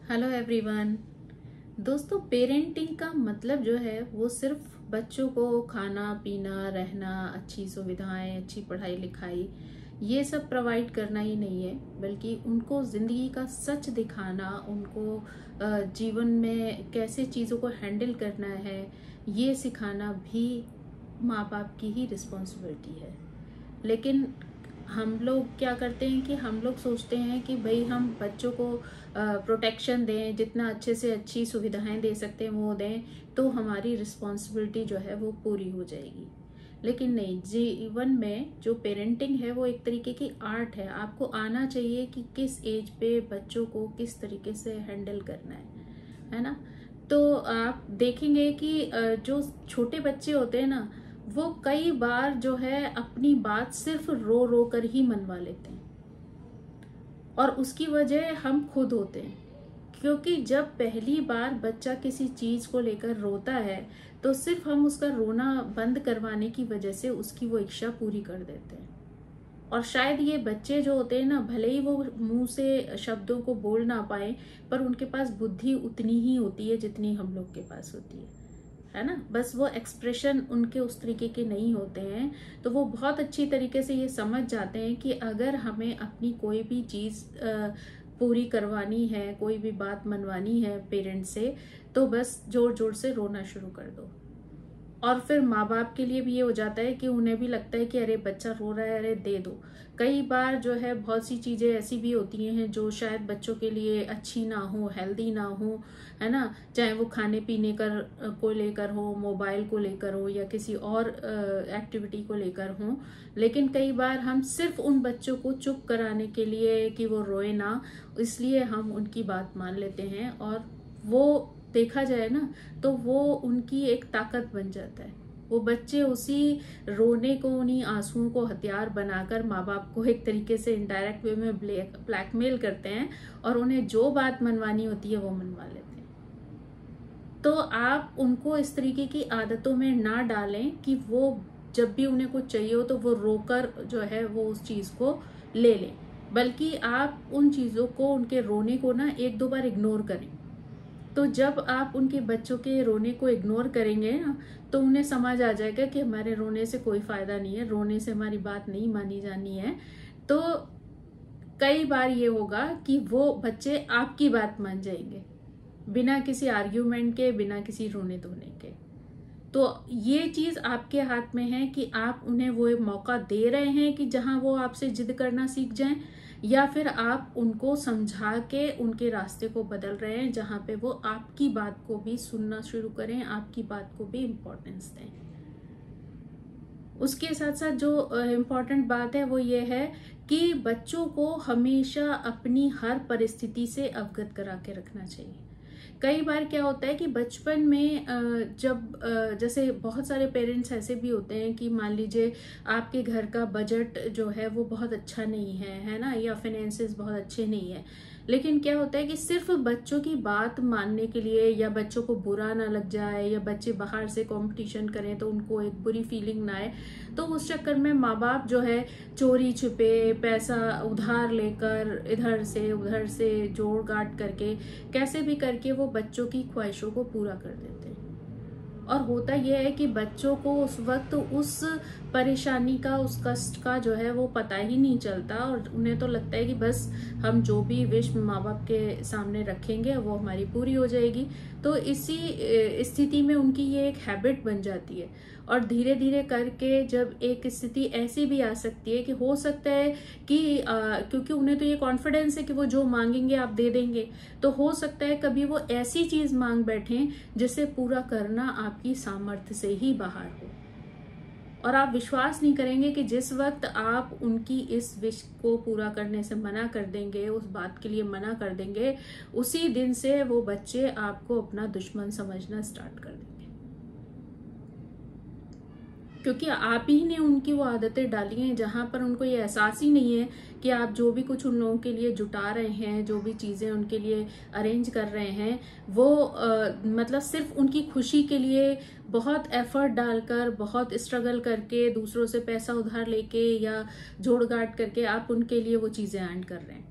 Hello everyone. दोस्तों, parenting का मतलब जो है वो सिर्फ बच्चों को खाना पीना रहना, अच्छी सुविधाएं, अच्छी पढ़ाई लिखाई ये सब प्रोवाइड करना ही नहीं है, बल्कि उनको जिंदगी का सच दिखाना, उनको जीवन में कैसे चीज़ों को हैंडल करना है ये सिखाना भी माँ बाप की ही रिस्पॉन्सिबिलिटी है। लेकिन हम लोग क्या करते हैं कि हम लोग सोचते हैं कि भाई हम बच्चों को प्रोटेक्शन दें, जितना अच्छे से अच्छी सुविधाएं दे सकते हैं वो दें, तो हमारी रिस्पॉन्सिबिलिटी जो है वो पूरी हो जाएगी। लेकिन नहीं, जीवन में जो पेरेंटिंग है वो एक तरीके की आर्ट है। आपको आना चाहिए कि किस एज पे बच्चों को किस तरीके से हैंडल करना है ना। तो आप देखेंगे कि जो छोटे बच्चे होते हैं ना, वो कई बार जो है अपनी बात सिर्फ रो रो कर ही मनवा लेते हैं, और उसकी वजह हम खुद होते हैं। क्योंकि जब पहली बार बच्चा किसी चीज को लेकर रोता है तो सिर्फ हम उसका रोना बंद करवाने की वजह से उसकी वो इच्छा पूरी कर देते हैं। और शायद ये बच्चे जो होते हैं ना, भले ही वो मुंह से शब्दों को बोल ना पाए, पर उनके पास बुद्धि उतनी ही होती है जितनी हम लोग के पास होती है ना। बस वो एक्सप्रेशन उनके उस तरीके के नहीं होते हैं। तो वो बहुत अच्छी तरीके से ये समझ जाते हैं कि अगर हमें अपनी कोई भी चीज पूरी करवानी है, कोई भी बात मनवानी है पेरेंट्स से, तो बस जोर जोर से रोना शुरू कर दो। और फिर माँ बाप के लिए भी ये हो जाता है कि उन्हें भी लगता है कि अरे बच्चा रो रहा है, अरे दे दो। कई बार जो है बहुत सी चीजें ऐसी भी होती हैं जो शायद बच्चों के लिए अच्छी ना हो, हेल्दी ना हो, है ना। चाहे वो खाने पीने को लेकर हो, मोबाइल को लेकर हो, या किसी और एक्टिविटी को लेकर हो। लेकिन कई बार हम सिर्फ उन बच्चों को चुप कराने के लिए कि वो रोए ना, इसलिए हम उनकी बात मान लेते हैं। और वो देखा जाए ना तो वो उनकी एक ताकत बन जाता है। वो बच्चे उसी रोने को, उन्हीं आंसुओं को हथियार बनाकर माँ बाप को एक तरीके से इनडायरेक्ट वे में ब्लैकमेल करते हैं, और उन्हें जो बात मनवानी होती है वो मनवा लेते हैं। तो आप उनको इस तरीके की आदतों में ना डालें कि वो जब भी उन्हें कुछ चाहिए हो तो वो रोकर जो है वो उस चीज को ले लें, बल्कि आप उन चीजों को, उनके रोने को ना एक दो बार इग्नोर करें। तो जब आप उनके बच्चों के रोने को इग्नोर करेंगे ना, तो उन्हें समझ आ जाएगा कि हमारे रोने से कोई फायदा नहीं है, रोने से हमारी बात नहीं मानी जानी है। तो कई बार ये होगा कि वो बच्चे आपकी बात मान जाएंगे, बिना किसी आर्ग्यूमेंट के, बिना किसी रोने धोने के। तो ये चीज आपके हाथ में है कि आप उन्हें वो एक मौका दे रहे हैं कि जहां वो आपसे जिद करना सीख जाएं, या फिर आप उनको समझा के उनके रास्ते को बदल रहे हैं, जहां पे वो आपकी बात को भी सुनना शुरू करें, आपकी बात को भी इम्पोर्टेंस दें। उसके साथ साथ जो इम्पोर्टेंट बात है वो ये है कि बच्चों को हमेशा अपनी हर परिस्थिति से अवगत करा के रखना चाहिए। कई बार क्या होता है कि बचपन में जब जैसे बहुत सारे पेरेंट्स ऐसे भी होते हैं कि मान लीजिए आपके घर का बजट जो है वो बहुत अच्छा नहीं है ना, या फाइनेंसेस बहुत अच्छे नहीं है। लेकिन क्या होता है कि सिर्फ बच्चों की बात मानने के लिए, या बच्चों को बुरा ना लग जाए, या बच्चे बाहर से कंपटीशन करें तो उनको एक बुरी फीलिंग ना आए, तो उस चक्कर में माँ बाप जो है चोरी छिपे पैसा उधार लेकर इधर से उधर से जोड़ गांठ करके कैसे भी करके वो बच्चों की ख्वाहिशों को पूरा कर देते हैं। और होता यह है कि बच्चों को उस वक्त उस परेशानी का, उस कष्ट का जो है वो पता ही नहीं चलता, और उन्हें तो लगता है कि बस हम जो भी विश माँ बाप के सामने रखेंगे वो हमारी पूरी हो जाएगी। तो इसी स्थिति में उनकी ये एक हैबिट बन जाती है। और धीरे धीरे करके जब एक स्थिति ऐसी भी आ सकती है कि हो सकता है कि क्योंकि उन्हें तो ये कॉन्फिडेंस है कि वो जो मांगेंगे आप दे देंगे, तो हो सकता है कभी वो ऐसी चीज मांग बैठें जिसे पूरा करना आपकी सामर्थ्य से ही बाहर हो। और आप विश्वास नहीं करेंगे कि जिस वक्त आप उनकी इस विश को पूरा करने से मना कर देंगे, उस बात के लिए मना कर देंगे, उसी दिन से वो बच्चे आपको अपना दुश्मन समझना स्टार्ट कर देंगे। क्योंकि आप ही ने उनकी वो आदतें डाली हैं जहां पर उनको ये एहसास ही नहीं है कि आप जो भी कुछ उन लोगों के लिए जुटा रहे हैं, जो भी चीजें उनके लिए अरेंज कर रहे हैं, वो मतलब सिर्फ उनकी खुशी के लिए बहुत एफर्ट डालकर, बहुत स्ट्रगल करके, दूसरों से पैसा उधार लेके या जोड़ गांठ करके आप उनके लिए वो चीजें अर्न कर रहे हैं।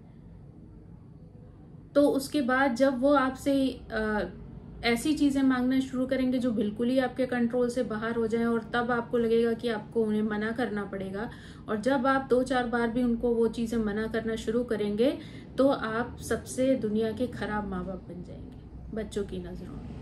तो उसके बाद जब वो आपसे ऐसी चीजें मांगना शुरू करेंगे जो बिल्कुल ही आपके कंट्रोल से बाहर हो जाएं, और तब आपको लगेगा कि आपको उन्हें मना करना पड़ेगा। और जब आप 2-4 बार भी उनको वो चीजें मना करना शुरू करेंगे तो आप सबसे दुनिया के खराब माँ बाप बन जाएंगे बच्चों की नजरों में।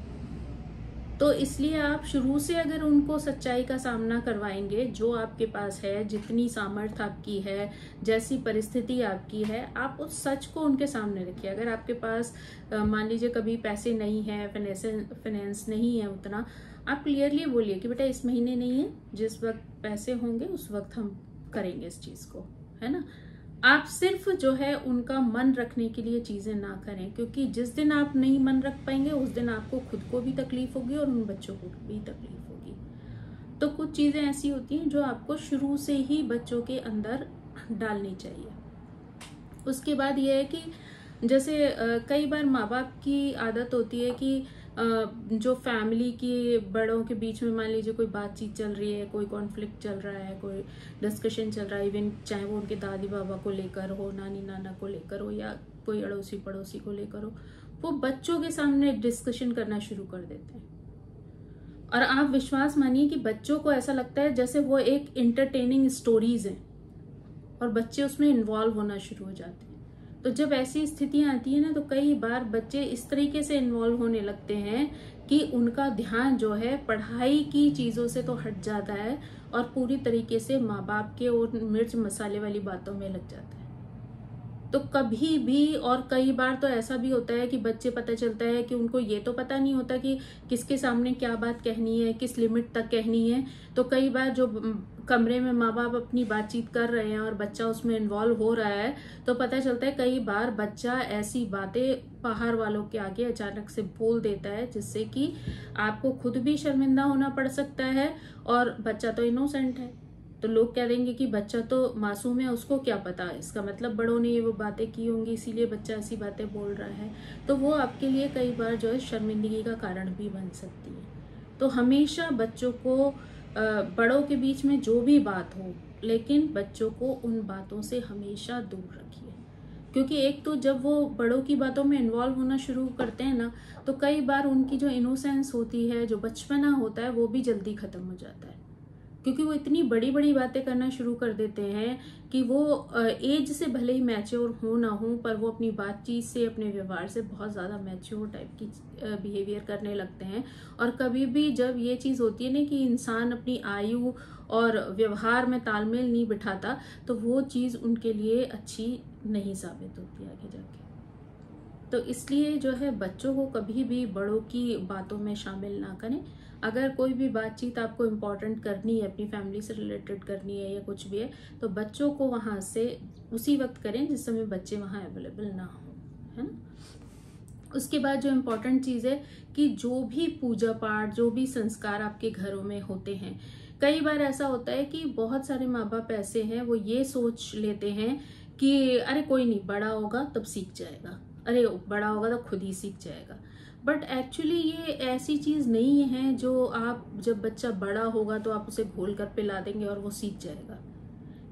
तो इसलिए आप शुरू से अगर उनको सच्चाई का सामना करवाएंगे, जो आपके पास है, जितनी सामर्थ्य आपकी है, जैसी परिस्थिति आपकी है, आप उस सच को उनके सामने रखिए। अगर आपके पास मान लीजिए कभी पैसे नहीं है, फाइनेंस नहीं है उतना, आप क्लियरली बोलिए कि बेटा इस महीने नहीं है, जिस वक्त पैसे होंगे उस वक्त हम करेंगे इस चीज को, है ना। आप सिर्फ जो है उनका मन रखने के लिए चीजें ना करें, क्योंकि जिस दिन आप नहीं मन रख पाएंगे उस दिन आपको खुद को भी तकलीफ होगी और उन बच्चों को भी तकलीफ होगी। तो कुछ चीजें ऐसी होती हैं जो आपको शुरू से ही बच्चों के अंदर डालनी चाहिए। उसके बाद यह है कि जैसे कई बार माँ बाप की आदत होती है कि जो फैमिली के बड़ों के बीच में मान लीजिए कोई बातचीत चल रही है, कोई कॉन्फ्लिक्ट चल रहा है, कोई डिस्कशन चल रहा है, इवन चाहे वो उनके दादी बाबा को लेकर हो, नानी नाना को लेकर हो, या कोई अड़ोसी पड़ोसी को लेकर हो, वो बच्चों के सामने डिस्कशन करना शुरू कर देते हैं। और आप विश्वास मानिए कि बच्चों को ऐसा लगता है जैसे वो एक इंटरटेनिंग स्टोरीज है, और बच्चे उसमें इन्वॉल्व होना शुरू हो जाते हैं। तो जब ऐसी स्थितियां आती है ना, तो कई बार बच्चे इस तरीके से इन्वॉल्व होने लगते हैं कि उनका ध्यान जो है पढ़ाई की चीजों से तो हट जाता है और पूरी तरीके से माँ बाप के और मिर्च मसाले वाली बातों में लग जाता है। तो कभी भी, और कई बार तो ऐसा भी होता है कि बच्चे, पता चलता है कि उनको ये तो पता नहीं होता कि किसके सामने क्या बात कहनी है, किस लिमिट तक कहनी है। तो कई बार जो कमरे में माँ बाप अपनी बातचीत कर रहे हैं और बच्चा उसमें इन्वॉल्व हो रहा है, तो पता चलता है कई बार बच्चा ऐसी बातें बाहर वालों के आगे अचानक से बोल देता है जिससे कि आपको खुद भी शर्मिंदा होना पड़ सकता है। और बच्चा तो इनोसेंट है, तो लोग कह देंगे कि बच्चा तो मासूम है, उसको क्या पता, इसका मतलब बड़ों ने ये वो बातें की होंगी इसीलिए बच्चा ऐसी बातें बोल रहा है। तो वो आपके लिए कई बार जो है शर्मिंदगी का कारण भी बन सकती है। तो हमेशा बच्चों को बड़ों के बीच में जो भी बात हो, लेकिन बच्चों को उन बातों से हमेशा दूर रखिए, क्योंकि एक तो जब वो बड़ों की बातों में इन्वॉल्व होना शुरू करते हैं ना, तो कई बार उनकी जो इनोसेंस होती है, जो बचपना होता है, वो भी जल्दी खत्म हो जाता है, क्योंकि वो इतनी बड़ी बड़ी बातें करना शुरू कर देते हैं कि वो एज से भले ही मैच्योर हो ना हो, पर वो अपनी बातचीत से, अपने व्यवहार से बहुत ज़्यादा मैच्योर टाइप की बिहेवियर करने लगते हैं। और कभी भी जब ये चीज़ होती है ना कि इंसान अपनी आयु और व्यवहार में तालमेल नहीं बिठाता, तो वो चीज़ उनके लिए अच्छी नहीं साबित होती आगे जाके। तो इसलिए जो है बच्चों को कभी भी बड़ों की बातों में शामिल ना करें। अगर कोई भी बातचीत आपको इम्पोर्टेंट करनी है, अपनी फैमिली से रिलेटेड करनी है या कुछ भी है, तो बच्चों को वहां से उसी वक्त करें जिस समय बच्चे वहां अवेलेबल ना हो, है ना। उसके बाद जो इम्पोर्टेंट चीज है कि जो भी पूजा पाठ, जो भी संस्कार आपके घरों में होते हैं, कई बार ऐसा होता है कि बहुत सारे माँ बाप ऐसे हैं, वो ये सोच लेते हैं कि अरे कोई नहीं, बड़ा होगा तब सीख जाएगा, अरे बड़ा होगा तो खुद ही सीख जाएगा। बट एक्चुअली ये ऐसी चीज नहीं है जो आप, जब बच्चा बड़ा होगा तो आप उसे घोल कर पिला देंगे और वो सीख जाएगा।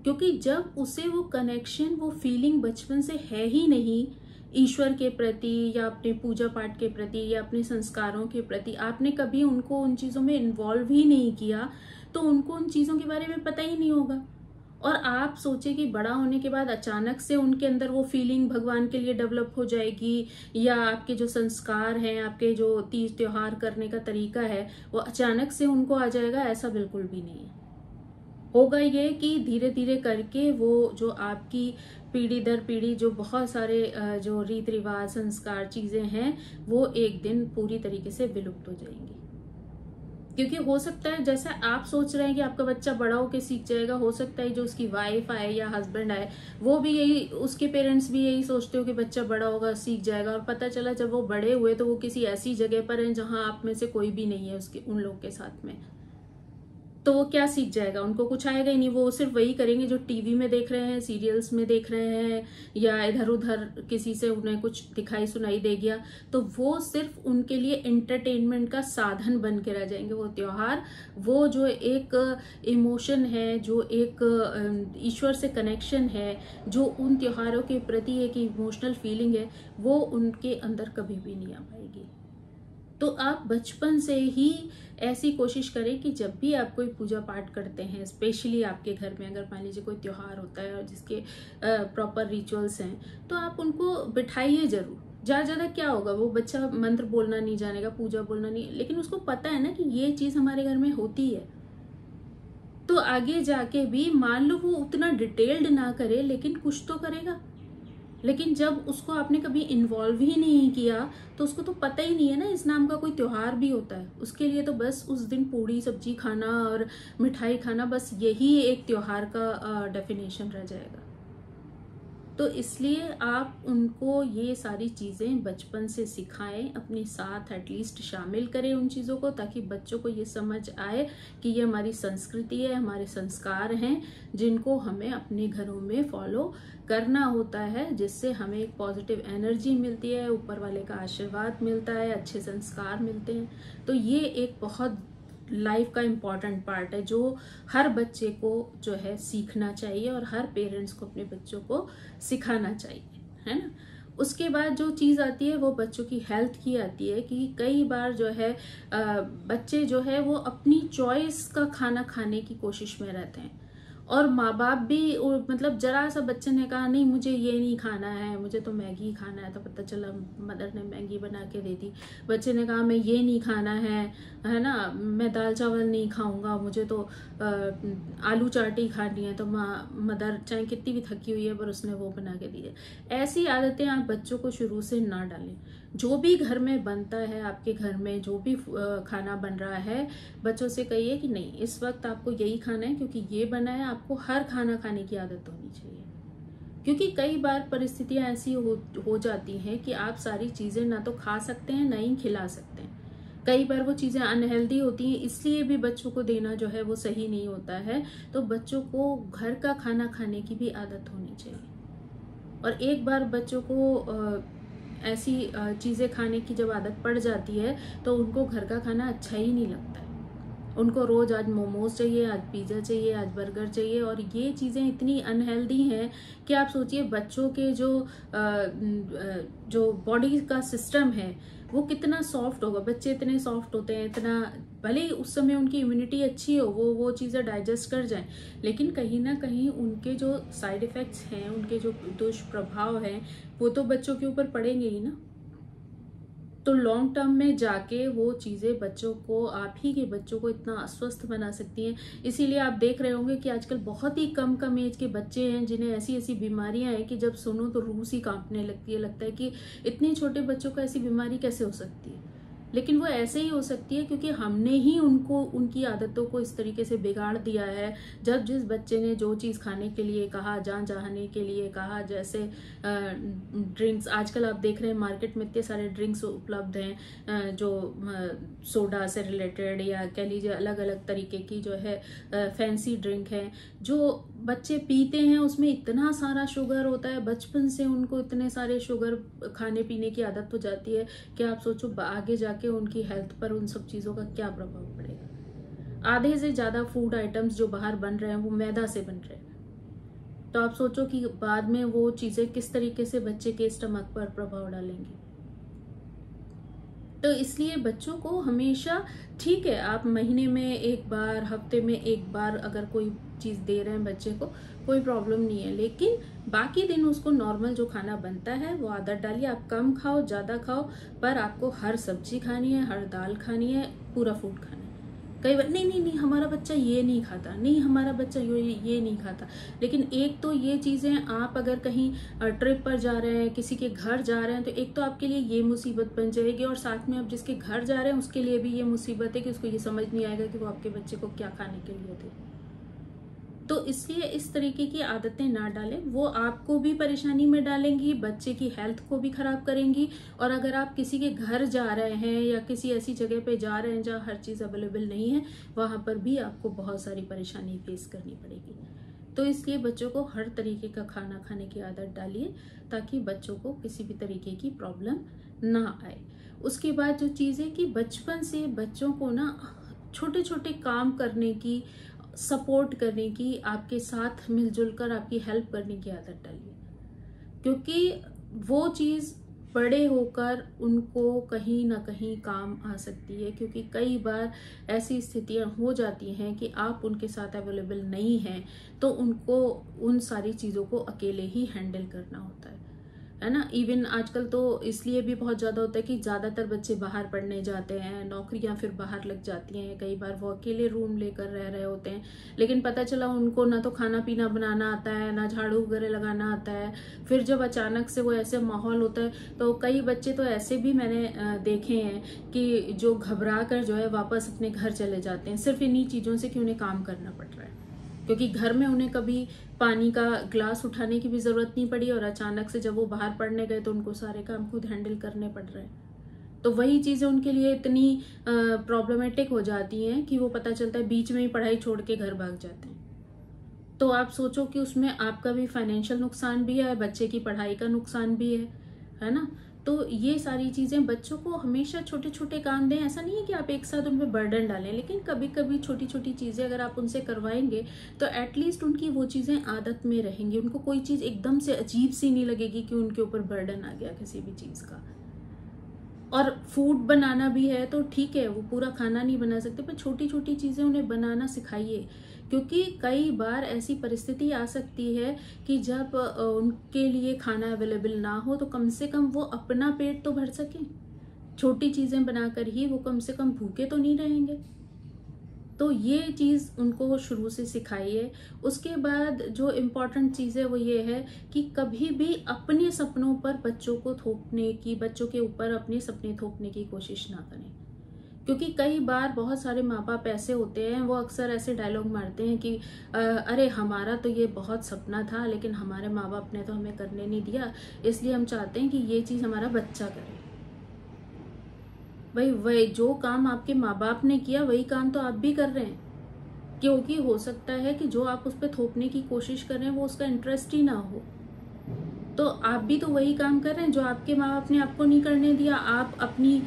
क्योंकि जब उसे वो कनेक्शन, वो फीलिंग बचपन से है ही नहीं ईश्वर के प्रति या अपने पूजा पाठ के प्रति या अपने संस्कारों के प्रति, आपने कभी उनको उन चीजों में इन्वॉल्व ही नहीं किया, तो उनको उन चीजों के बारे में पता ही नहीं होगा। और आप सोचे कि बड़ा होने के बाद अचानक से उनके अंदर वो फीलिंग भगवान के लिए डेवलप हो जाएगी, या आपके जो संस्कार हैं, आपके जो तीज त्योहार करने का तरीका है, वो अचानक से उनको आ जाएगा, ऐसा बिल्कुल भी नहीं है। होगा ये कि धीरे धीरे करके वो जो आपकी पीढ़ी दर पीढ़ी जो बहुत सारे जो रीत रिवाज, संस्कार, चीजें हैं, वो एक दिन पूरी तरीके से विलुप्त हो जाएंगी। क्योंकि हो सकता है जैसा आप सोच रहे हैं कि आपका बच्चा बड़ा होके सीख जाएगा, हो सकता है जो उसकी वाइफ आए या हस्बैंड आए, वो भी यही, उसके पेरेंट्स भी यही सोचते हो कि बच्चा बड़ा होगा सीख जाएगा, और पता चला जब वो बड़े हुए तो वो किसी ऐसी जगह पर हैं जहां आप में से कोई भी नहीं है उसके, उन लोग के साथ में। तो वो क्या सीख जाएगा? उनको कुछ आएगा ही नहीं। वो सिर्फ वही करेंगे जो टीवी में देख रहे हैं, सीरियल्स में देख रहे हैं, या इधर उधर किसी से उन्हें कुछ दिखाई सुनाई दे गया, तो वो सिर्फ उनके लिए एंटरटेनमेंट का साधन बन के रह जाएंगे। वो त्योहार, वो जो एक इमोशन है, जो एक ईश्वर से कनेक्शन है, जो उन त्योहारों के प्रति एक इमोशनल फीलिंग है, वो उनके अंदर कभी भी नहीं आ पाएगी। तो आप बचपन से ही ऐसी कोशिश करें कि जब भी आप कोई पूजा पाठ करते हैं, स्पेशली आपके घर में अगर मान लीजिए कोई त्योहार होता है और जिसके प्रॉपर रिचुअल्स हैं, तो आप उनको बिठाइए जरूर। ज्यादा क्या होगा, वो बच्चा मंत्र बोलना नहीं जानेगा, पूजा बोलना नहीं, लेकिन उसको पता है ना कि ये चीज हमारे घर में होती है। तो आगे जाके भी मान लो वो उतना डिटेल्ड ना करे, लेकिन कुछ तो करेगा। लेकिन जब उसको आपने कभी इन्वॉल्व ही नहीं किया, तो उसको तो पता ही नहीं है ना इस नाम का कोई त्योहार भी होता है। उसके लिए तो बस उस दिन पूड़ी सब्जी खाना और मिठाई खाना, बस यही एक त्योहार का डेफिनेशन रह जाएगा। तो इसलिए आप उनको ये सारी चीजें बचपन से सिखाएं, अपने साथ एटलीस्ट शामिल करें उन चीजों को, ताकि बच्चों को ये समझ आए कि ये हमारी संस्कृति है, हमारे संस्कार हैं, जिनको हमें अपने घरों में फॉलो करना होता है, जिससे हमें एक पॉजिटिव एनर्जी मिलती है, ऊपर वाले का आशीर्वाद मिलता है, अच्छे संस्कार मिलते हैं। तो ये एक बहुत लाइफ का इम्पॉर्टेंट पार्ट है जो हर बच्चे को जो है सीखना चाहिए और हर पेरेंट्स को अपने बच्चों को सिखाना चाहिए, है ना। उसके बाद जो चीज आती है वो बच्चों की हेल्थ की आती है कि कई बार जो है बच्चे जो है वो अपनी चॉइस का खाना खाने की कोशिश में रहते हैं, और माँ बाप भी मतलब जरा सा बच्चे ने कहा नहीं मुझे ये नहीं खाना है, मुझे तो मैगी खाना है, तो पता चला मदर ने मैगी बना के दे दी। बच्चे ने कहा मैं ये नहीं खाना है ना, मैं दाल चावल नहीं खाऊंगा, मुझे तो आलू चाटी खानी है, तो मदर चाहे कितनी भी थकी हुई है पर उसने वो बना के दी है। ऐसी आदतें आप बच्चों को शुरू से ना डालें। जो भी घर में बनता है, आपके घर में जो भी खाना बन रहा है, बच्चों से कहिए कि नहीं इस वक्त आपको यही खाना है क्योंकि ये बना है, आपको हर खाना खाने की आदत होनी चाहिए। क्योंकि कई बार परिस्थितियां ऐसी हो जाती हैं कि आप सारी चीजें ना तो खा सकते हैं ना ही खिला सकते हैं। कई बार वो चीजें अनहेल्दी होती हैं, इसलिए भी बच्चों को देना जो है वो सही नहीं होता है। तो बच्चों को घर का खाना खाने की भी आदत होनी चाहिए। और एक बार बच्चों को ऐसी चीजें खाने की जब आदत पड़ जाती है तो उनको घर का खाना अच्छा ही नहीं लगता है। उनको रोज आज मोमोज चाहिए, आज पिज्जा चाहिए, आज बर्गर चाहिए, और ये चीजें इतनी अनहेल्दी हैं कि आप सोचिए बच्चों के जो बॉडी का सिस्टम है वो कितना सॉफ्ट होगा। बच्चे इतने सॉफ्ट होते हैं, इतना भले ही उस समय उनकी इम्यूनिटी अच्छी हो, वो चीजें डाइजेस्ट कर जाएं, लेकिन कहीं ना कहीं उनके जो साइड इफेक्ट्स हैं, उनके जो दुष्प्रभाव हैं, वो तो बच्चों के ऊपर पड़ेंगे ही ना। तो लॉन्ग टर्म में जाके वो चीजें बच्चों को, आप ही के बच्चों को इतना अस्वस्थ बना सकती हैं। इसीलिए आप देख रहे होंगे कि आजकल बहुत ही कम एज के बच्चे हैं जिन्हें ऐसी ऐसी बीमारियां हैं कि जब सुनो तो रूह सी कांपने लगती है। लगता है कि इतने छोटे बच्चों को ऐसी बीमारी कैसे हो सकती है। लेकिन वो ऐसे ही हो सकती है क्योंकि हमने ही उनको उनकी आदतों को इस तरीके से बिगाड़ दिया है। जब जिस बच्चे ने जो चीज़ खाने के लिए कहा, जहाँ जाने के लिए कहा, जैसे ड्रिंक्स, आजकल आप देख रहे हैं मार्केट में इतने सारे ड्रिंक्स उपलब्ध हैं जो सोडा से रिलेटेड, या कह लीजिए अलग अलग तरीके की जो है फैंसी ड्रिंक है जो बच्चे पीते हैं। उसमें इतना सारा शुगर होता है, बचपन से उनको इतने सारे शुगर खाने पीने की आदत हो जाती है कि आप सोचो आगे जाके उनकी हेल्थ पर उन सब चीजों का क्या प्रभाव पड़ेगा। आधे से ज्यादा फूड आइटम्स जो बाहर बन रहे हैं वो मैदा से बन रहे हैं। तो आप सोचो कि बाद में वो चीजें किस तरीके से बच्चे के स्टमक पर प्रभाव डालेंगी। तो इसलिए बच्चों को हमेशा, ठीक है आप महीने में एक बार, हफ्ते में एक बार अगर कोई चीज दे रहे हैं बच्चे को, कोई प्रॉब्लम नहीं है, लेकिन बाकी दिन उसको नॉर्मल जो खाना बनता है वो आदत डालिए। आप कम खाओ, ज्यादा खाओ, पर आपको हर सब्जी खानी है, हर दाल खानी है, पूरा फूड खाना है। कई बार नहीं हमारा बच्चा ये नहीं खाता, नहीं हमारा बच्चा ये नहीं खाता। लेकिन एक तो ये चीजें, आप अगर कहीं ट्रिप पर जा रहे हैं, किसी के घर जा रहे हैं, तो एक तो आपके लिए ये मुसीबत बन जाएगी, और साथ में आप जिसके घर जा रहे हैं उसके लिए भी ये मुसीबत है कि उसको ये समझ नहीं आएगा कि वो आपके बच्चे को क्या खाने के लिए दे। तो इसलिए इस तरीके की आदतें ना डालें, वो आपको भी परेशानी में डालेंगी, बच्चे की हेल्थ को भी खराब करेंगी। और अगर आप किसी के घर जा रहे हैं या किसी ऐसी जगह पे जा रहे हैं जहाँ हर चीज़ अवेलेबल नहीं है, वहां पर भी आपको बहुत सारी परेशानी फेस करनी पड़ेगी। तो इसलिए बच्चों को हर तरीके का खाना खाने की आदत डालिए, ताकि बच्चों को किसी भी तरीके की प्रॉब्लम ना आए। उसके बाद जो चीज़ है कि बचपन से बच्चों को ना छोटे छोटे काम करने की, सपोर्ट करने की, आपके साथ मिलजुल कर आपकी हेल्प करने की आदत डालिए, क्योंकि वो चीज़ बड़े होकर उनको कहीं ना कहीं काम आ सकती है। क्योंकि कई बार ऐसी स्थितियां हो जाती हैं कि आप उनके साथ अवेलेबल नहीं हैं, तो उनको उन सारी चीज़ों को अकेले ही हैंडल करना होता है ना। इवन आजकल तो इसलिए भी बहुत ज़्यादा होता है कि ज़्यादातर बच्चे बाहर पढ़ने जाते हैं, नौकरियां फिर बाहर लग जाती हैं, कई बार वो अकेले रूम लेकर रह रहे होते हैं, लेकिन पता चला उनको ना तो खाना पीना बनाना आता है, ना झाड़ू वगैरह लगाना आता है। फिर जब अचानक से वो ऐसे माहौल होता है, तो कई बच्चे तो ऐसे भी मैंने देखे हैं कि जो घबरा कर जो है वापस अपने घर चले जाते हैं, सिर्फ इन्हीं चीज़ों से कि उन्हें काम करना पड़ रहा है। क्योंकि घर में उन्हें कभी पानी का ग्लास उठाने की भी जरूरत नहीं पड़ी, और अचानक से जब वो बाहर पढ़ने गए तो उनको सारे काम खुद हैंडल करने पड़ रहे हैं। तो वही चीजें उनके लिए इतनी प्रॉब्लमेटिक हो जाती हैं कि वो पता चलता है बीच में ही पढ़ाई छोड़ के घर भाग जाते हैं। तो आप सोचो कि उसमें आपका भी फाइनेंशियल नुकसान भी है, बच्चे की पढ़ाई का नुकसान भी है ना। तो ये सारी चीजें, बच्चों को हमेशा छोटे छोटे काम दें। ऐसा नहीं है कि आप एक साथ उन पर बर्डन डालें, लेकिन कभी कभी छोटी छोटी चीजें अगर आप उनसे करवाएंगे तो एटलीस्ट उनकी वो चीजें आदत में रहेंगी, उनको कोई चीज एकदम से अजीब सी नहीं लगेगी कि उनके ऊपर बर्डन आ गया किसी भी चीज का। और फूड बनाना भी है तो ठीक है, वो पूरा खाना नहीं बना सकते, पर छोटी छोटी चीजें उन्हें बनाना सिखाइए। क्योंकि कई बार ऐसी परिस्थिति आ सकती है कि जब उनके लिए खाना अवेलेबल ना हो, तो कम से कम वो अपना पेट तो भर सकें। छोटी चीजें बनाकर ही वो कम से कम भूखे तो नहीं रहेंगे। तो ये चीज़ उनको शुरू से सिखाइए। उसके बाद जो इम्पोर्टेंट चीज़ है वो ये है कि कभी भी अपने सपनों पर बच्चों को थोपने की, बच्चों के ऊपर अपने सपने थोपने की कोशिश ना करें। क्योंकि कई बार बहुत सारे माँ बाप ऐसे होते हैं, वो अक्सर ऐसे डायलॉग मारते हैं कि अरे हमारा तो ये बहुत सपना था, लेकिन हमारे माँ बाप ने तो हमें करने नहीं दिया, इसलिए हम चाहते हैं कि ये चीज़ हमारा बच्चा करे। भाई वही जो काम आपके माँ बाप ने किया वही काम तो आप भी कर रहे हैं। क्योंकि हो सकता है कि जो आप उस पर थोपने की कोशिश कर रहे हैं वो उसका इंटरेस्ट ही ना हो, तो आप भी तो वही काम कर रहे हैं जो आपके माँ बाप ने आपको नहीं करने दिया। आप अपनी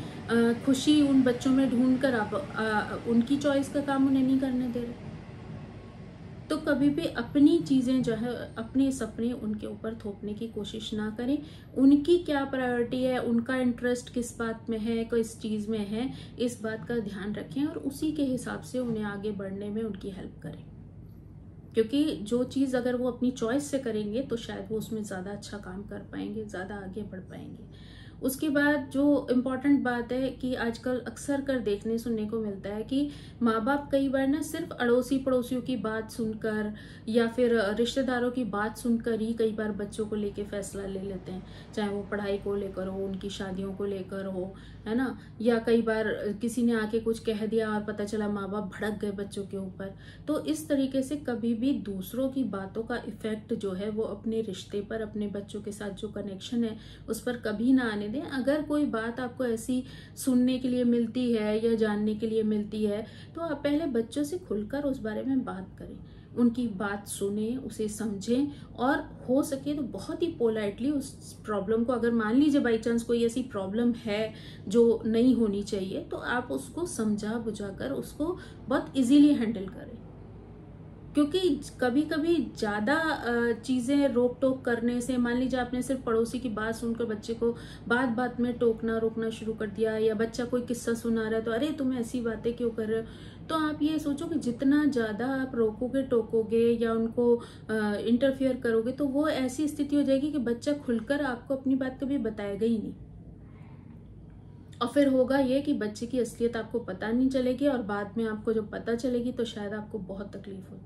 खुशी उन बच्चों में ढूंढ कर आप उनकी चॉइस का काम उन्हें नहीं करने दे रहे। तो कभी भी अपनी चीजें जो है, अपने सपने उनके ऊपर थोपने की कोशिश ना करें। उनकी क्या प्रायोरिटी है, उनका इंटरेस्ट किस बात में है, किस चीज में है, इस बात का ध्यान रखें और उसी के हिसाब से उन्हें आगे बढ़ने में उनकी हेल्प करें। क्योंकि जो चीज अगर वो अपनी चॉइस से करेंगे तो शायद वो उसमें ज्यादा अच्छा काम कर पाएंगे, ज्यादा आगे बढ़ पाएंगे। उसके बाद जो इम्पोर्टेंट बात है कि आजकल अक्सर कर देखने सुनने को मिलता है कि माँ बाप कई बार ना सिर्फ अड़ोसी पड़ोसियों की बात सुनकर या फिर रिश्तेदारों की बात सुनकर ही कई बार बच्चों को लेके फैसला ले लेते हैं, चाहे वो पढ़ाई को लेकर हो, उनकी शादियों को लेकर हो, है ना। या कई बार किसी ने आके कुछ कह दिया और पता चला माँ बाप भड़क गए बच्चों के ऊपर। तो इस तरीके से कभी भी दूसरों की बातों का इफेक्ट जो है वो अपने रिश्ते पर, अपने बच्चों के साथ जो कनेक्शन है उस पर कभी ना आने दें। अगर कोई बात आपको ऐसी सुनने के लिए मिलती है या जानने के लिए मिलती है तो आप पहले बच्चों से खुलकर उस बारे में बात करें, उनकी बात सुने, उसे समझें और हो सके तो बहुत ही पोलाइटली उस प्रॉब्लम को, अगर मान लीजिए बाई चांस कोई ऐसी प्रॉब्लम है जो नहीं होनी चाहिए, तो आप उसको समझा बुझाकर उसको बहुत इजीली हैंडल करें। क्योंकि कभी कभी ज्यादा चीजें रोक टोक करने से, मान लीजिए आपने सिर्फ पड़ोसी की बात सुनकर बच्चे को बात बात में टोकना रोकना शुरू कर दिया, या बच्चा कोई किस्सा सुना रहा है तो अरे तुम ऐसी बातें क्यों कर रहे हो, तो आप ये सोचो कि जितना ज्यादा आप रोकोगे टोकोगे या उनको इंटरफियर करोगे तो वो ऐसी स्थिति हो जाएगी कि बच्चा खुलकर आपको अपनी बात कभी बताएगा ही नहीं। और फिर होगा ये कि बच्चे की असलियत आपको पता नहीं चलेगी और बाद में आपको जब पता चलेगी तो शायद आपको बहुत तकलीफ हो।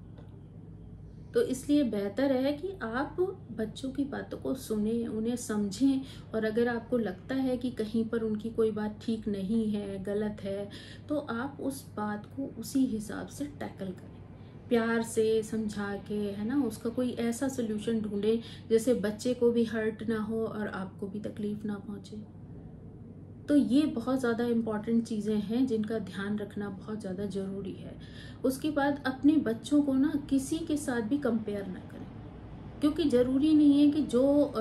तो इसलिए बेहतर है कि आप बच्चों की बातों को सुने, उन्हें समझें, और अगर आपको लगता है कि कहीं पर उनकी कोई बात ठीक नहीं है, गलत है, तो आप उस बात को उसी हिसाब से टैकल करें। प्यार से समझा के, है ना, उसका कोई ऐसा सोल्यूशन ढूंढे जैसे बच्चे को भी हर्ट ना हो और आपको भी तकलीफ ना पहुंचे। तो ये बहुत ज़्यादा इम्पॉर्टेंट चीज़ें हैं जिनका ध्यान रखना बहुत ज़्यादा ज़रूरी है। उसके बाद अपने बच्चों को ना किसी के साथ भी कंपेयर ना करें, क्योंकि ज़रूरी नहीं है कि जो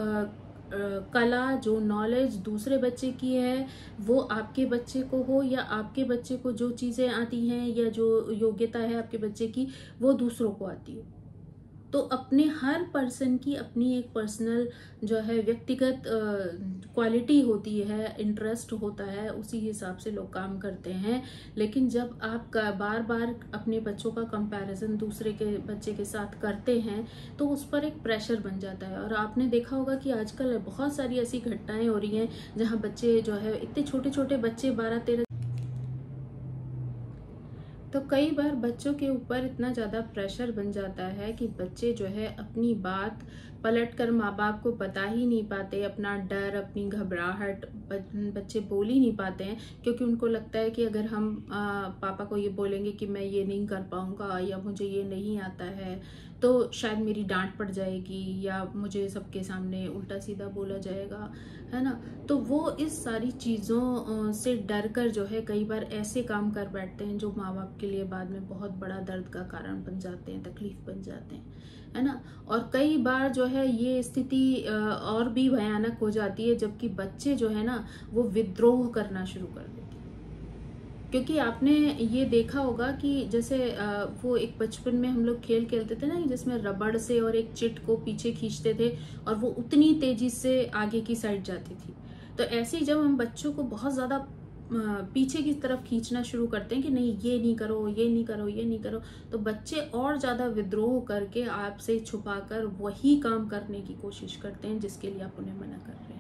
कला, जो नॉलेज दूसरे बच्चे की है वो आपके बच्चे को हो, या आपके बच्चे को जो चीज़ें आती हैं या जो योग्यता है आपके बच्चे की वो दूसरों को आती हो। तो अपने हर पर्सन की अपनी एक पर्सनल जो है व्यक्तिगत क्वालिटी होती है, इंटरेस्ट होता है, उसी हिसाब से लोग काम करते हैं। लेकिन जब आप बार बार अपने बच्चों का कंपैरिजन दूसरे के बच्चे के साथ करते हैं तो उस पर एक प्रेशर बन जाता है। और आपने देखा होगा कि आजकल बहुत सारी ऐसी घटनाएं हो रही हैं जहां बच्चे जो है, इतने छोटे छोटे बच्चे 12-13, तो कई बार बच्चों के ऊपर इतना ज़्यादा प्रेशर बन जाता है कि बच्चे जो है अपनी बात पलटकर माँ बाप को बता ही नहीं पाते। अपना डर, अपनी घबराहट बच्चे बोल ही नहीं पाते हैं, क्योंकि उनको लगता है कि अगर हम पापा को ये बोलेंगे कि मैं ये नहीं कर पाऊंगा या मुझे ये नहीं आता है तो शायद मेरी डांट पड़ जाएगी या मुझे सबके सामने उल्टा सीधा बोला जाएगा, है ना। तो वो इस सारी चीज़ों से डर कर जो है कई बार ऐसे काम कर बैठते हैं जो माँ बाप के लिए बाद में बहुत बड़ा दर्द का कारण बन जाते हैं, तकलीफ बन जाते हैं, है ना। और कई बार जो है ये स्थिति और भी भयानक हो जाती है जबकि बच्चे जो है ना वो विद्रोह करना शुरू कर देते हैं। क्योंकि आपने ये देखा होगा कि जैसे वो एक बचपन में हम लोग खेल खेलते थे ना, जिसमें रबड़ से और एक चिट को पीछे खींचते थे और वो उतनी तेजी से आगे की साइड जाती थी। तो ऐसे ही जब हम बच्चों को बहुत ज्यादा पीछे की तरफ खींचना शुरू करते हैं कि नहीं ये नहीं करो, ये नहीं करो, ये नहीं करो, तो बच्चे और ज्यादा विद्रोह करके आपसे छुपाकर वही काम करने की कोशिश करते हैं जिसके लिए आप उन्हें मना कर रहे हैं।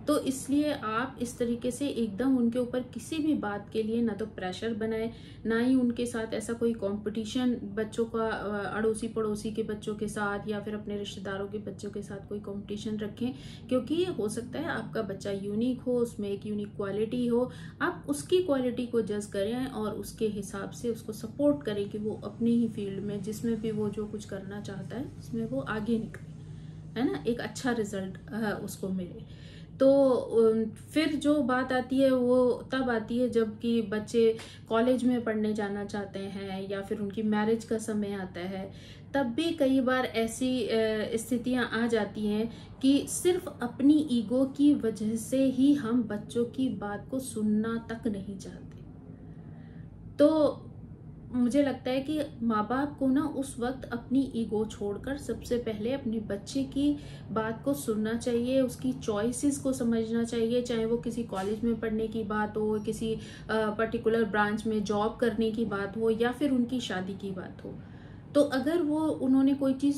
तो इसलिए आप इस तरीके से एकदम उनके ऊपर किसी भी बात के लिए ना तो प्रेशर बनाए, ना ही उनके साथ ऐसा कोई कंपटीशन बच्चों का अड़ोसी पड़ोसी के बच्चों के साथ या फिर अपने रिश्तेदारों के बच्चों के साथ कोई कंपटीशन रखें। क्योंकि हो सकता है आपका बच्चा यूनिक हो, उसमें एक यूनिक क्वालिटी हो, आप उसकी क्वालिटी को जज करें और उसके हिसाब से उसको सपोर्ट करें कि वो अपनी ही फील्ड में जिसमें भी वो जो कुछ करना चाहता है उसमें वो आगे निकले, है ना, एक अच्छा रिजल्ट उसको मिले। तो फिर जो बात आती है वो तब आती है जबकि बच्चे कॉलेज में पढ़ने जाना चाहते हैं या फिर उनकी मैरिज का समय आता है। तब भी कई बार ऐसी स्थितियां आ जाती हैं कि सिर्फ अपनी ईगो की वजह से ही हम बच्चों की बात को सुनना तक नहीं चाहते। तो मुझे लगता है कि माँ बाप को ना उस वक्त अपनी ईगो छोड़कर सबसे पहले अपने बच्चे की बात को सुनना चाहिए, उसकी चॉइसेस को समझना चाहिए, चाहे वो किसी कॉलेज में पढ़ने की बात हो, किसी पर्टिकुलर ब्रांच में जॉब करने की बात हो या फिर उनकी शादी की बात हो। तो अगर वो उन्होंने कोई चीज़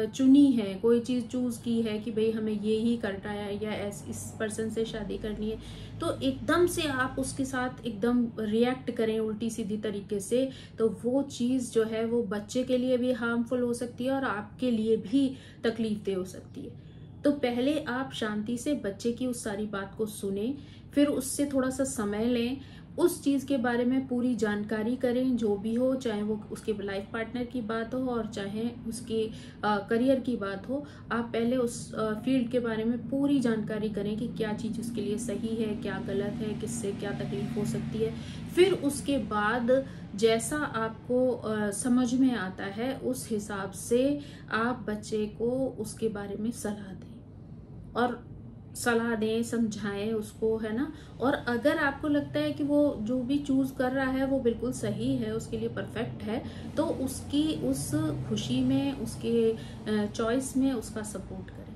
चुनी है, कोई चीज़ चूज की है कि भाई हमें ये ही करना है या इस पर्सन से शादी करनी है, तो एकदम से आप उसके साथ एकदम रिएक्ट करें उल्टी सीधी तरीके से, तो वो चीज़ जो है वो बच्चे के लिए भी हार्मफुल हो सकती है और आपके लिए भी तकलीफ दे हो सकती है। तो पहले आप शांति से बच्चे की उस सारी बात को सुने, फिर उससे थोड़ा सा समय लें, उस चीज के बारे में पूरी जानकारी करें, जो भी हो, चाहे वो उसके लाइफ पार्टनर की बात हो और चाहे उसके करियर की बात हो। आप पहले उस फील्ड के बारे में पूरी जानकारी करें कि क्या चीज उसके लिए सही है, क्या गलत है, किससे क्या तकलीफ हो सकती है। फिर उसके बाद जैसा आपको समझ में आता है उस हिसाब से आप बच्चे को उसके बारे में सलाह दें और सलाह दें, समझाएं उसको, है ना। और अगर आपको लगता है कि वो जो भी चूज कर रहा है वो बिल्कुल सही है, उसके लिए परफेक्ट है, तो उसकी उस खुशी में, उसके चॉइस में उसका सपोर्ट करें।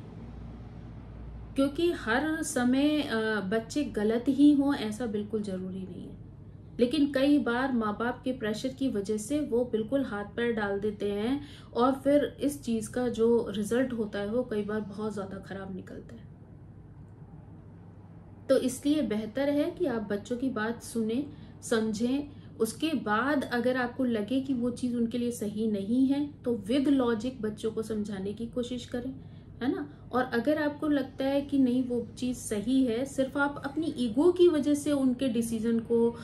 क्योंकि हर समय बच्चे गलत ही हों ऐसा बिल्कुल जरूरी नहीं है, लेकिन कई बार माँ बाप के प्रेशर की वजह से वो बिल्कुल हाथ पैर डाल देते हैं और फिर इस चीज का जो रिजल्ट होता है वो कई बार बहुत ज्यादा खराब निकलता है। तो इसलिए बेहतर है कि आप बच्चों की बात सुने, समझें, उसके बाद अगर आपको लगे कि वो चीज उनके लिए सही नहीं है तो विद लॉजिक बच्चों को समझाने की कोशिश करें, है ना। और अगर आपको लगता है कि नहीं वो चीज सही है, सिर्फ आप अपनी ईगो की वजह से उनके डिसीजन को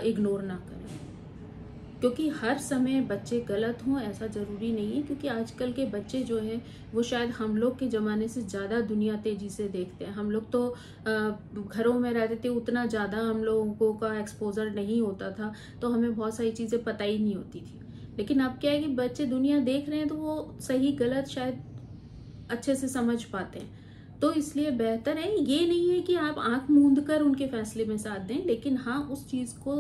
इग्नोर ना करें। क्योंकि हर समय बच्चे गलत हों ऐसा ज़रूरी नहीं है, क्योंकि आजकल के बच्चे जो हैं वो शायद हम लोग के ज़माने से ज़्यादा दुनिया तेज़ी से देखते हैं। हम लोग तो घरों में रहते थे, उतना ज़्यादा हम लोगों का एक्सपोजर नहीं होता था, तो हमें बहुत सारी चीज़ें पता ही नहीं होती थी। लेकिन अब क्या है कि बच्चे दुनिया देख रहे हैं तो वो सही गलत शायद अच्छे से समझ पाते हैं। तो इसलिए बेहतर है, ये नहीं है कि आप आंख मूंद कर उनके फैसले में साथ दें, लेकिन हाँ उस चीज़ को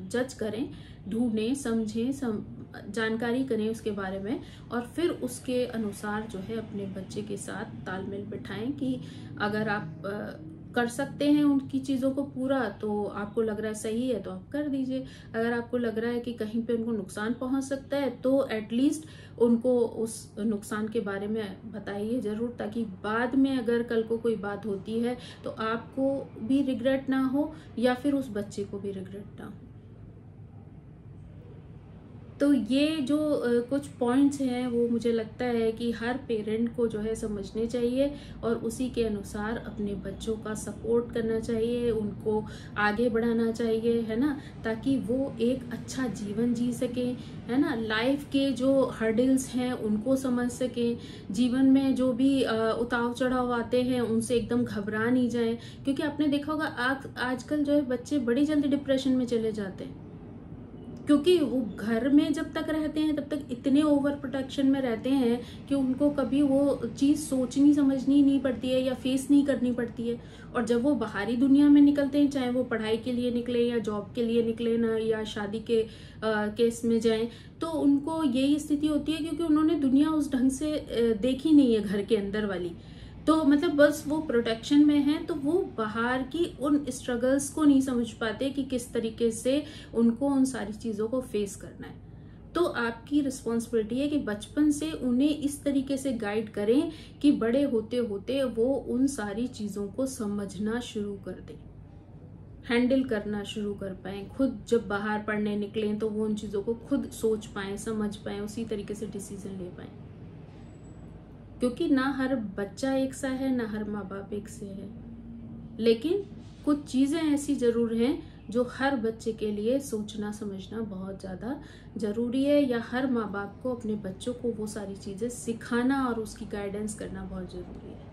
जज करें, ढूंढें, समझें, जानकारी करें उसके बारे में, और फिर उसके अनुसार जो है अपने बच्चे के साथ तालमेल बिठाएं कि अगर आप कर सकते हैं उनकी चीज़ों को पूरा, तो आपको लग रहा है सही है तो आप कर दीजिए। अगर आपको लग रहा है कि कहीं पे उनको नुकसान पहुंच सकता है तो एटलीस्ट उनको उस नुकसान के बारे में बताइए ज़रूर, ताकि बाद में अगर कल को कोई बात होती है तो आपको भी रिग्रेट ना हो या फिर उस बच्चे को भी रिग्रेट ना हो। तो ये जो कुछ पॉइंट्स हैं वो मुझे लगता है कि हर पेरेंट को जो है समझने चाहिए और उसी के अनुसार अपने बच्चों का सपोर्ट करना चाहिए, उनको आगे बढ़ाना चाहिए, है ना, ताकि वो एक अच्छा जीवन जी सकें, है ना। लाइफ के जो हर्डल्स हैं उनको समझ सकें, जीवन में जो भी उतार चढ़ाव आते हैं उनसे एकदम घबरा नहीं जाएं, क्योंकि आपने देखा होगा आजकल जो है बच्चे बड़ी जल्दी डिप्रेशन में चले जाते हैं, क्योंकि वो घर में जब तक रहते हैं तब तक इतने ओवर प्रोटेक्शन में रहते हैं कि उनको कभी वो चीज़ सोचनी समझनी नहीं पड़ती है या फेस नहीं करनी पड़ती है। और जब वो बाहरी दुनिया में निकलते हैं, चाहे वो पढ़ाई के लिए निकले या जॉब के लिए निकले ना, या शादी के केस में जाएं, तो उनको यही स्थिति होती है क्योंकि उन्होंने दुनिया उस ढंग से देखी नहीं है घर के अंदर वाली। तो मतलब बस वो प्रोटेक्शन में है, तो वो बाहर की उन स्ट्रगल्स को नहीं समझ पाते कि किस तरीके से उनको उन सारी चीज़ों को फेस करना है। तो आपकी रिस्पॉन्सिबिलिटी है कि बचपन से उन्हें इस तरीके से गाइड करें कि बड़े होते होते वो उन सारी चीज़ों को समझना शुरू कर दें, हैंडल करना शुरू कर पाएं, खुद जब बाहर पढ़ने निकलें तो वो उन चीज़ों को खुद सोच पाएं, समझ पाएं, उसी तरीके से डिसीजन ले पाएं। क्योंकि ना हर बच्चा एक सा है, ना हर माँ बाप एक से है, लेकिन कुछ चीज़ें ऐसी जरूर हैं जो हर बच्चे के लिए सोचना समझना बहुत ज़्यादा ज़रूरी है, या हर माँ बाप को अपने बच्चों को वो सारी चीज़ें सिखाना और उसकी गाइडेंस करना बहुत ज़रूरी है।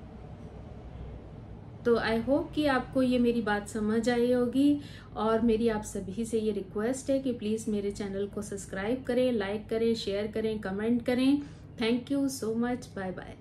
तो आई होप कि आपको ये मेरी बात समझ आई होगी, और मेरी आप सभी से ये रिक्वेस्ट है कि प्लीज़ मेरे चैनल को सब्सक्राइब करें, लाइक करें, शेयर करें, कमेंट करें। Thank you so much, bye bye.